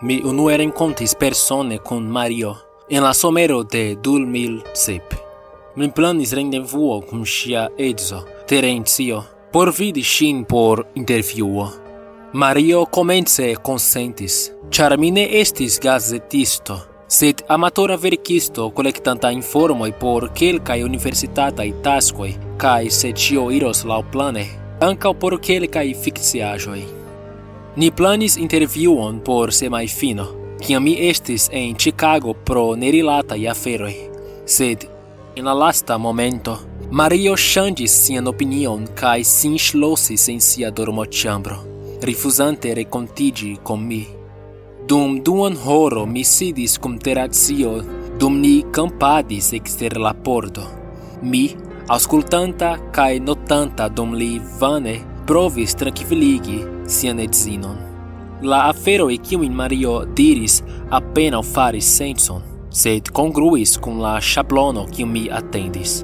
mi unue rencontis persone con Mario en la somero de 2007. Mi planis rendevuo cum sia edzo, Terencio, por vidi ŝin por intervjuo. Mario komence konsentis, ĉar mi ne estis gazetisto, sed amatora verkisto kolektanta informoj por kelkaj universitataj taskoj kaj se ĉio iros laŭplane, ankaŭ por kelkaj fikciaĵoj. Ni planis intervjuon por semajfino, kiam mi estis en Chicago pro nerilataj aferoj, sed en la lasta momento Mario ŝanĝis sian opinion kaj sin ŝlosis en sia dormoĉambro, rifuzante renkontiĝi kun mi. Dum duonhoro mi sidis cum Terencio dum ni campadis ekster la pordo. Mi, aŭskultanta kaj notanta dum li vane provis trankviligi sian edzinon. La aferoj kiujn Mario diris apenaŭ faris sencon, sed kongruis kun la ŝablono kiun mi atendis.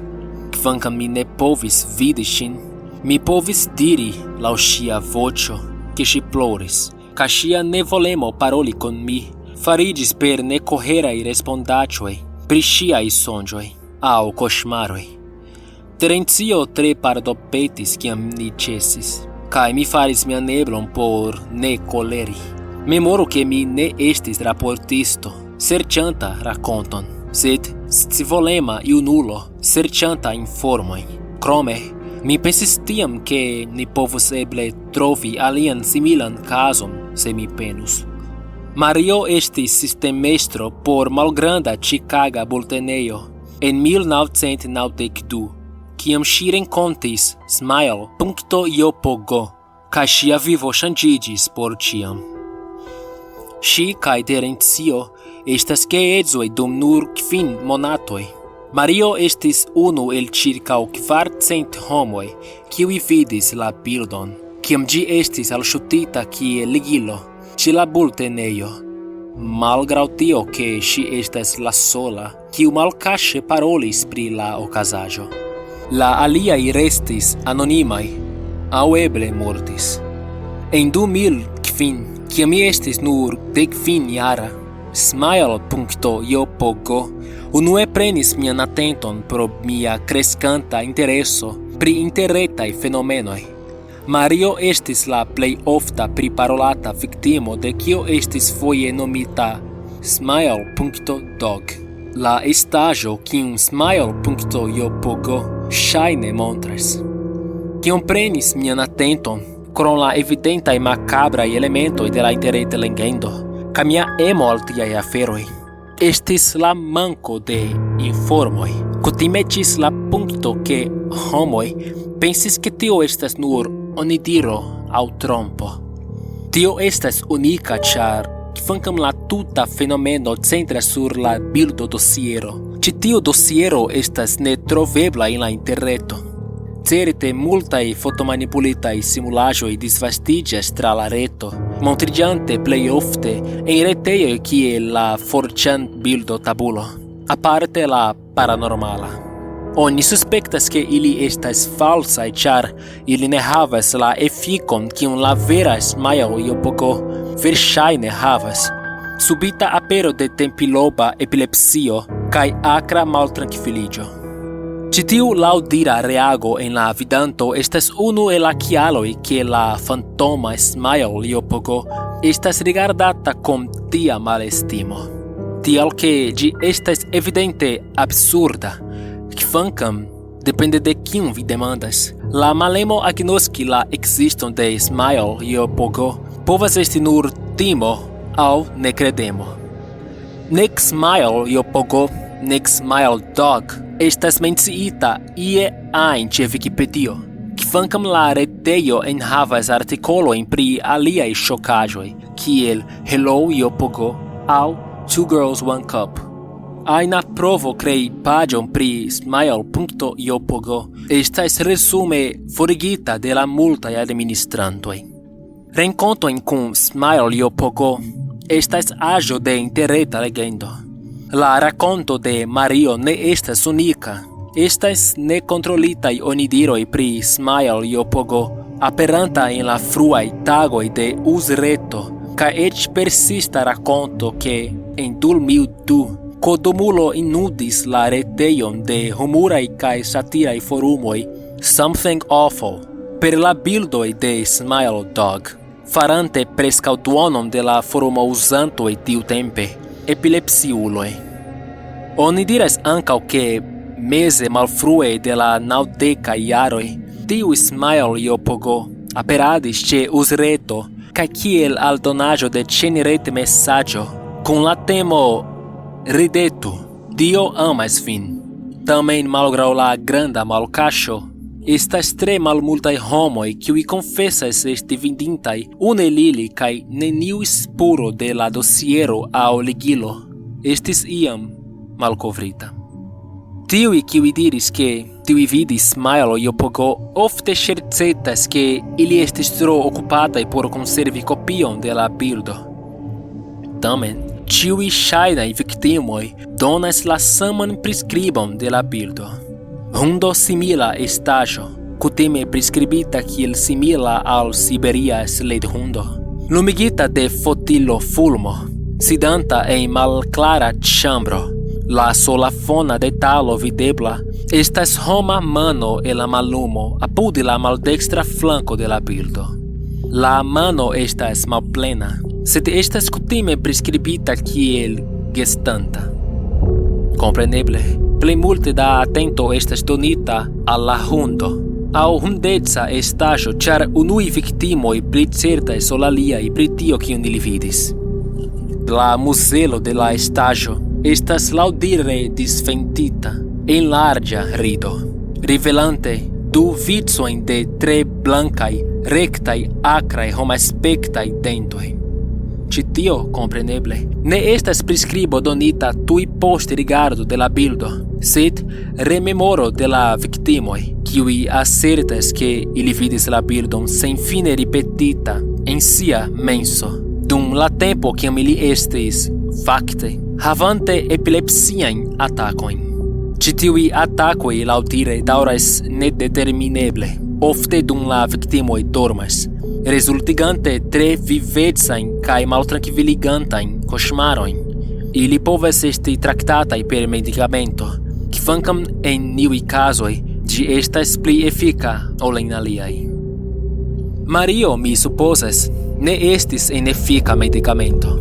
Kvankam mi ne povis vidi ŝin, mi povis diri laŭ ŝia voĉo ke ŝi ploris, kaj ŝia nevolemo paroli kun mi fariĝis per nekoheraj respondaĵoj pri ŝiaj sonĝoj aŭ koŝmaroj. Terencio tre pardopetis kiam ni ĉesis, kaj mi faris mian eblon por ne koleri. Memoru ke mi ne estis raportisto, serĉanta rakonton, sed scivolema junulo serĉanta informojn. Krome, mi pensis tiam ke ni povus eble trovi alian similan kazon se mi penus. Mario estis sistemestro por malgranda Chicaga bultenejo en 1992, kiam ŝi renkontis Smile.jpg, kaj ŝia vivo ŝanĝiĝis por ĉiam. Ŝi kaj Terencio estas geedzoj dum nur 5 monatoj. Mario estis unu el ĉirkaŭ 400 homoj, kiuj vidis la bildon, kiam ĝi estis alŝutita kiel ligilo ĉe la bultenejo, malgraŭ tio ke ŝi estas la sola, kiu malkaŝe parolis pri la okazaĵo. La aliaj restis anonimaj aŭ eble mortis. En 2005, kiam mi estis nur 15-jara, Smile.jpg unue prenis mian atenton pro mia kreskanta intereso pri interretaj fenomenoj. Mario estis la plej ofta priparolata viktimo de kio estis foje nomita Smile.dog. La estaĵo kiun Smile.jpg ŝajne montras. Kion prenis mian atenton, krom la evidentaj makabraj elementoj de la interreta legendo, kaj mia emo al tiaj aferoj, estis la manko de informoj. Kutime ĝis la punkto ke homoj pensis ke tio estas nur onidiro aŭ trompo. Tio estas unika, ĉar kvankam la tuta fenomeno centras sur la bildodosiero, ĉi tiu dosiero estas netrovebla en la interreto. Certe multaj fotomanipulitaj simulaĵoj disvastiĝas tra la reto, montriĝante plej ofte en retejoj kiel la 4chan bildotabulo, aparte la paranormala. Oni suspektas ke ili estas falsaj, ĉar ili ne havas la efikon kiun la vera Smile.jpg verŝajne havas. Subita apero de tempiloba epilepsio kaj akra maltrankviliĝo. Ĉi tiu laŭdira reago en la vidanto estas unu el la kialoj ke la fantoma Smile.jpg estas rigardata kun tia malestimo. Tial ke ĝi estas evidente absurda, kvankam, depende de kiun vi demandas, la malemo agnoski la ekziston de Smile.jpg povas esti nur timo aŭ nekredemo. Nek Smile.jpg, nek Smile.dog estas menciita ie ajn ĉe Vikipedio, kvankam la retejo enhavas artikolojn pri aliaj ŝokaĵoj, kiel Hello.jpg aŭ Two Girls One Cup. Ajna provo krei paĝon pri Smile.jpg estas resume forigita de la multaj administrantoj. Renkontojn kun Smile.jpg estas aĵo de interreta legendo. La rakonto de Mario ne estas unika. Estas nekontrolitaj onidiroj pri Smile.jpg aperanta en la fruaj tagoj de uzreto ca ec persista raconto che en 2002 codomulo inudis la reteion de humorai cae satirai forumoi Something Awful per la bildoi de Smile Dog, farante prescau duonon de la forumo usantoi tiutempe epilepsiuloi. Oni diras ancau che mese malfrue de la 90 iaroi tiu Smile Iopogo aperadis ce usreto cae kiel aldonaggio de cenirete messaggio con la temo ridetu, Dio amas vin. Tamen malgrau la granda malcaŝo, estas tre malmultaj homoj, kiuj confessas esti vidintaj une lili kaj neniu spuro de la dosiero aŭ ligilo estis iam malkovrita. Tiuj kiuj diris ke tiuj vidis Smile Iopogo ofte ŝercetas ke ili estis tro okupataj por konservi kopion de la bildo. Tamen, ĉiuj ŝajnaj viktimoj donas la saman priskribon de la bildo. Hundo simila estaĵo, kutime priskribita kiel simila al siberia sledhundo, lumigita de fotilo fulmo, sidanta en malklara ĉambro. La sola fona detalo videbla estas homa mano en la mallumo apud la maldextra flanco de la bildo. La mano estas malplena, sed estas kutime priskribita kiel gestanta. Kompreneble, plej multe da atento estas donita al la hundo aŭ hundeca estaĵo, ĉar unuj viktimoj pli certas ol aliaj pri tio kiun ili vidis. La muzelo de la estaĵo estas laŭdire disfendita en larĝa rido, rivelante du vicojn de tre blankaj, rektaj, akraj, homaspektaj dentoj. Ĉi tio, kompreneble, ne estas priskribo donita tuj post rigardo de la bildo, sed rememoro de la viktimoj, kiuj asertas ke ili vidis la bildon senfine ripetita en sia menso, dum la tempo kiam ili estis, fakte, havante epilepsiajn atakojn. Ĉi tiuj atakoj laŭdire daŭras nedetermineble, ofte dum la viktimoj dormas, rezultigante tre vivecajn kaj maltrankviligantajn koŝmarojn. Ili povas esti traktataj per medikamento, kvankam en iuj kazoj ĝi estas pli efika ol en aliaj. Mario, mi supozas, ne estis en efika medikamento.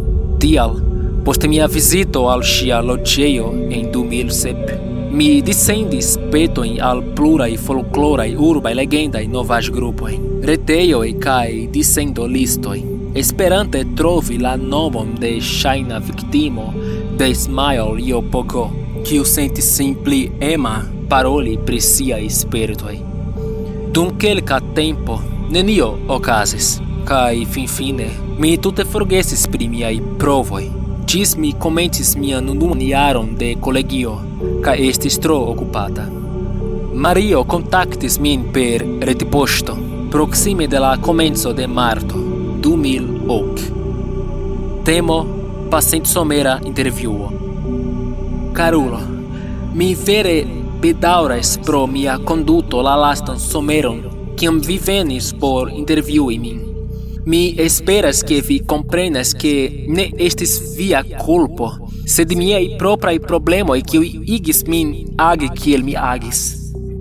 Tial, post mia vizito al ŝia loĝejo en 2007, mi dissendis petojn al pluraj folkloraj urbaj legendaj novaĵgrupoj, retejoj kaj dissendolistoj, esperante trovi la nomon de ŝajna viktimo de Smile Iopogo, kiu sentis sin pli ema paroli pri siaj spiritoj. Dum kelka tempo nenio okazis, kaj finfine mi tute forgesis pri miaj provoj, ĝis mi komencis mian unuan jaron de kolegio, kaj estis tro okupata. Mario kontaktis min per retpoŝto, proksime de la komenco de marto 2008. Temo pasentsomera intervjuo. Karulo, mi vere bedaŭras pro mia konduto la lastan someron, kiam vi venis por intervjui min. Mi esperas ke vi komprenas ke ne estis via kulpo, sed miaj propraj problemoj kiuj igis min agi kiel mi agis.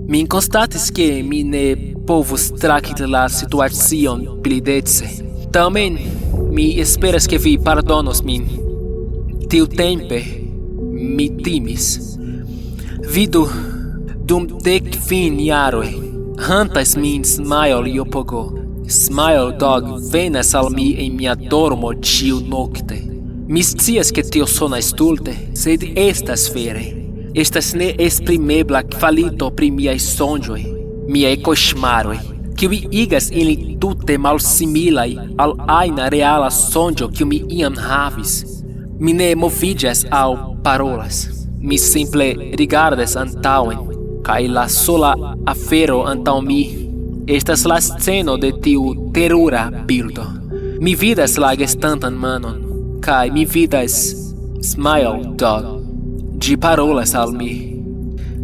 Mi konstatis ke mi ne povus trakti la situacion pli dece. Tamen mi esperas ke vi pardonos min. Tiutempe mi timis. Vidu, dum 15 jaroj hantas min Smile Iopogo. Smile Dog venas al mi en mia dormo ĉiu nokte. Mi scias ke tio sonas stulte, sed estas vere. Estas neesprimebla kvalito pri miaj sonĝoj, miaj koŝmaroj, kiuj igas ilin tute malsimilaj al ajna reala sonĝo kiu mi iam havis. Mi ne moviĝas aŭ parolas. Mi simple rigardas antaŭen, kaj la sola afero antaŭ mi estas la sceno de tiu terura bildo. Mi vidas la gestantan manon, kaj mi vidas Smile Dog. Ĝi parolas al mi.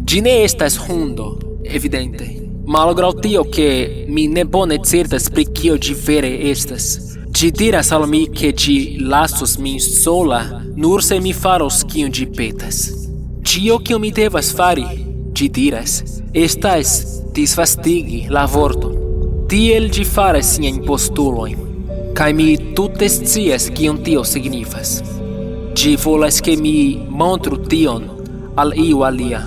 Ĝi ne estas hundo, evidente. Malgraŭ tio ke mi ne bone certas pri kio ĝi vere estas, Ĝi diras al mi ke ĝi lasos min sola nur se mi faros kion ĝi petas. Ĉio kion mi devas fari, ĝi diras, estas disvastigi la vorton. Tiel ĝi faras siajn postulojn, kaj mi tute scias kion tio signifas. Ĝi volas ke mi montru tion al iu alia,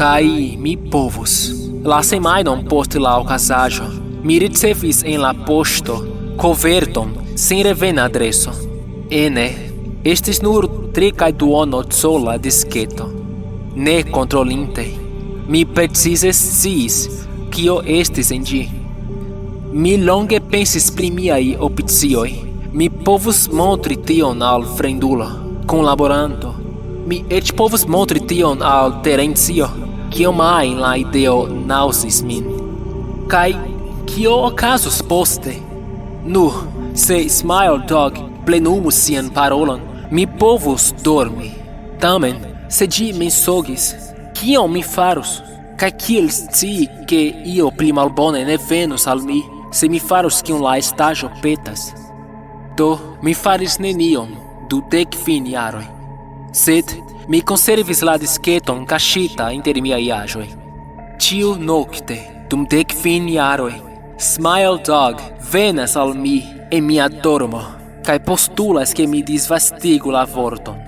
kaj mi povus. La semajnon post la okazaĵo, mi ricevis en la poŝto coverton sen revena adreso. Ene estis nur 3/2 disketo. Ne kontrolinte, mi precize sciis kio estis en ĝi. Mi longe pensis pri miaj opcioj. Mi povus montri tion al fremdulo, kunlaboranto. Mi eĉ povus montri tion al Terencio, kiom ajn la ideo naŭzis min. Kaj kio okazus poste? Nu, se Smile Dog plenumus sian parolon, mi povus dormi. Tamen, se ĝi mensogis, kion mi farus? Kaj kiel scii ke io pli malbone ne venus al mi, se mi farus kion la estaĵo petas? Do, mi faris nenion 25 jaroj. Sed mi konservis la disketon kaŝita inter miaj aĵoj. Ĉiu nokte, dum 15 jaroj, Smile Dog venas al mi en mia dormo, kaj postulas ke mi disvastigu la vorton.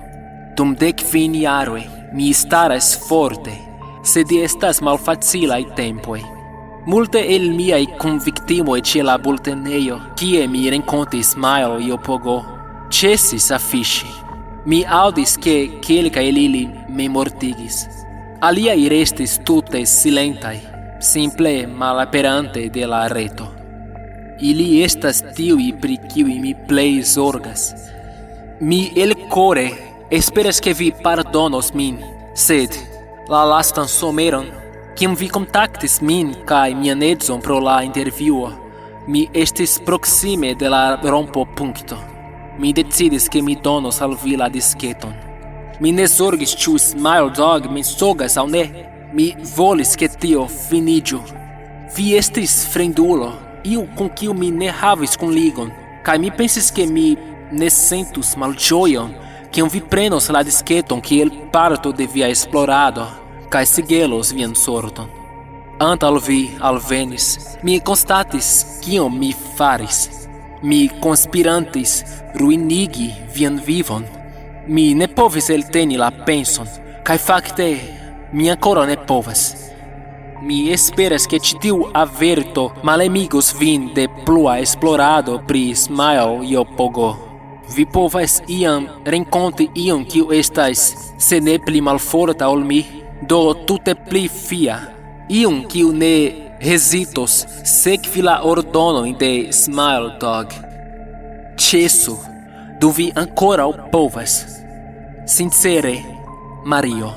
Dum 15 jaroj mi staras forte, sed estas malfacilaj tempoj. Multe el miaj kunviktimoj ĉe la bultenejo, kie mi renkontis Smile J. ĉesis afiŝi. Mi aŭdis ke kelkaj el ili memortigis. Aliaj restis tute silentaj, simple malaperante de la reto. Ili estas tiuj pri kiuj mi plej zorgas. Mi elkore esperas ke vi pardonos min, sed la lastan someron, kiam vi kontaktis min kaj mian edzon pro la intervjuo, mi estis proksime de la rompopunkto. Mi decidis ke mi donos al vi la disketon. Mi ne zorgis ĉu Smile Dog mensogas aŭ ne. Mi volis ke tio finiĝu. Vi estis fremdulo, iu kun kiu mi ne havis kunligon, kaj mi pensis ke mi ne sentus malĝojon, kiam vi prenos la disketon kiel parto de via esplorado, kaj sigelos vian sorton. Antaŭ vi alvenis, mi konstatis kion mi faris. Mi konspirantis ruinigi vian vivon. Mi ne povis elteni la penson, kaj fakte mi ancora ne povas. Mi esperas ke ĉi tiu averto malemigos vin de plua esplorado pri Smile J. Vi povas iam renkonti ion kiu estas se ne pli malforta ol mi, do tute pli fia, ion kiu ne hezitos sekvi la ordonojn de Smile Dog. Ĉesu, do vi ankoraŭ povas. Sincere, Mario.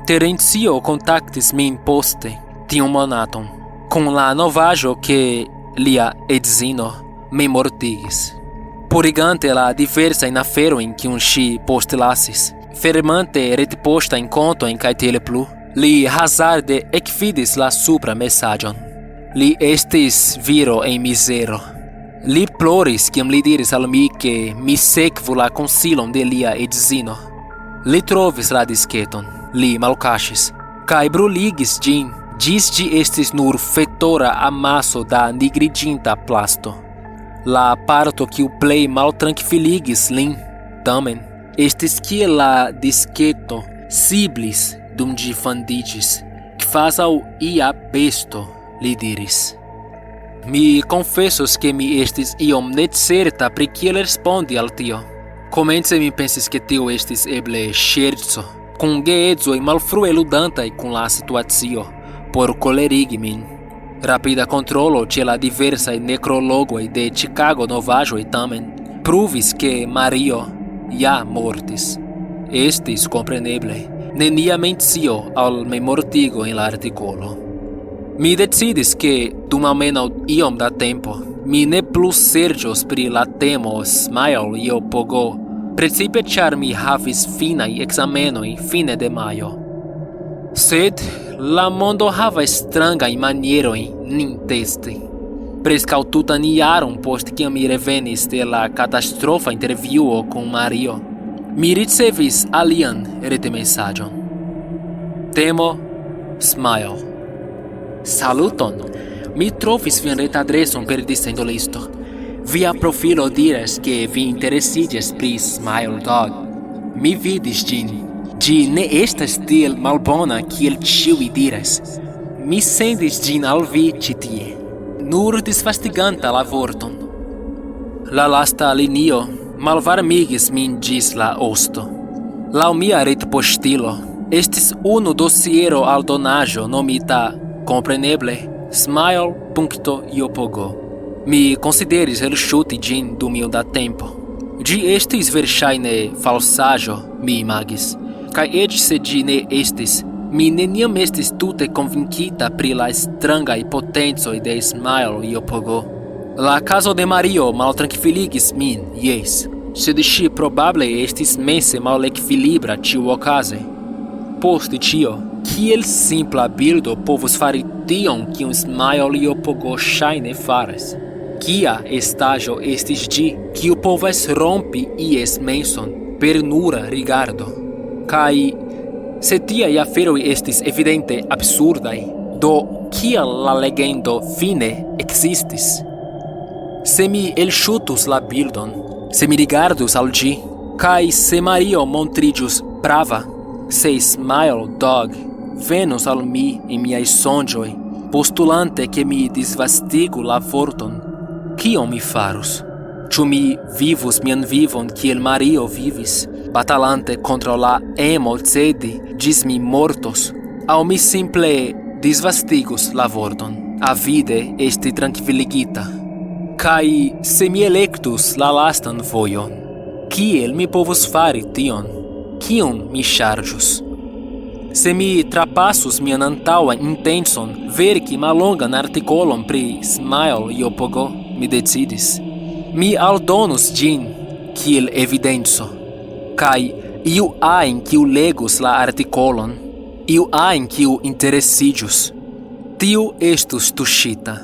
Terencio kontaktis min poste tiun monaton, kun la novaĵo ke lia edzino memortigis. Purigante la diversajn aferojn kiun ŝi postlasis, fermante retpoŝtajn kontojn kaj tiel plu, li hazarde ekvidis la supra mesaĝon. Li estis viro en mizero. Li ploris kiam li diris al mi ke mi sekvu la konsilon de lia edzino. Li trovis la disketon. Li malkaŝis, kaj bruligis ĝin, ĝis ĝi estis nur fetora amaso da nigriĝinta plasto. La parto kiu plej maltrankviligis lin, tamen, estis kiel la disketo siblis dum ĝi fandiĝis, kvazaŭ ia besto, li diris. Mi konfesos ke mi estis iom necerta pri kiel respondi al tio. Komence mi pensis ke tio estis eble ŝerco, kun geedzoj malfrue ludantaj kun la situacio, por kolerigi min. Rapida kontrolo ĉe la diversaj nekrologoj de Chicago novaĵoj tamen pruvis ke Mario ja mortis. Estis kompreneble nenia mencio al memortigo en la artikolo. Mi decidis ke dum almenaŭ iom da tempo mi ne plu serĉos pri la temo Smile J. Precipe ĉar mi havis finaj ekzamenoj fine de majo. Sed la mondo havas strangajn manierojn nin testi. Prescau tutan iaron post kiam mi revenis de la catastrofa intervjuo kun Mario, mi ricevis alian retmesaĝon. Temo Smile. Saluton! Mi trovis vian retadreson per dissendolisto. Via profilo diras ke vi interesiĝas pri Smile Dog. Mi vidis ĝin. Ĝi ne estas tiel malbona kiel ĉiuj diras. Mi sendis ĝin al vi ĉi tie, nur disvastiganta la vorton. La lasta linio malvarmigis min ĝis la osto. Laŭ mia retpoŝtilo estis unu dosiero aldonaĵo nomita, kompreneble, Smile.jpg. Mi konsideris elŝuti ĝin dum iom da tempo. Ĝi estis verŝajne falsaĵo, mi imagis, kaj eĉ se ĝi ne estis, mi neniam estis tute konvinkita pri la strangaj potencoj de Smile.jpg. La caso de Mario maltrankviligis min, jes, sed ŝi probable estis mense malekvilibra ĉiuokaze. Post ĉio, kiel simpla bildo povus fari tion kiun Smile.jpg ŝajne faras? Kia estaĵo estis ĝi, kiu povas rompi ies menson per nura rigardo? Kaj se tiaj aferoj estis evidente absurdaj, do kial la legendo fine ekzistis? Se mi elŝutus la bildon, se mi rigardus al ĝi, kaj se Mario montriĝus prava, se Smile Dog venus al mi in miaj sonĝoj, postulante ke mi disvastigu la vorton, kion mi farus? Ĉu mi vivus mian vivon kiel Mario vivis, batalante kontraŭ la emo cedi ĝis mi mortos, aŭ mi simple disvastigus la vorton, avide esti trankviligita? Kaj se mi elektus la lastan vojon, kiel mi povus fari tion? Kion mi ŝarĝus? Se mi trapasus mian antaŭan intencon verki mallongan artikolon pri Smile.jpg, mi decidis. Mi aldonus ĝin kiel evidenco, kaj iu ajn kiu legus la artikolon, iu ajn kiu interesiĝus, tiu estus tuŝita.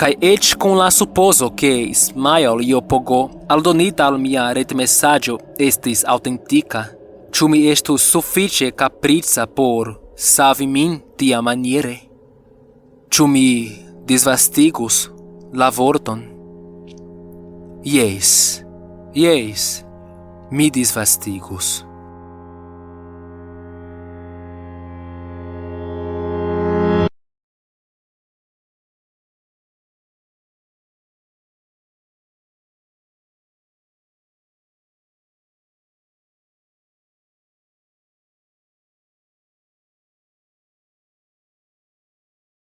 Kaj eĉ kun la supozo ke Smile.jpg aldonita al mia retmesaĝo estis aŭtentika, ĉu mi estus sufiĉe kaprica por savi min tiamaniere? Ĉu mi disvastigus la vorton? Jes, mi disvastigus.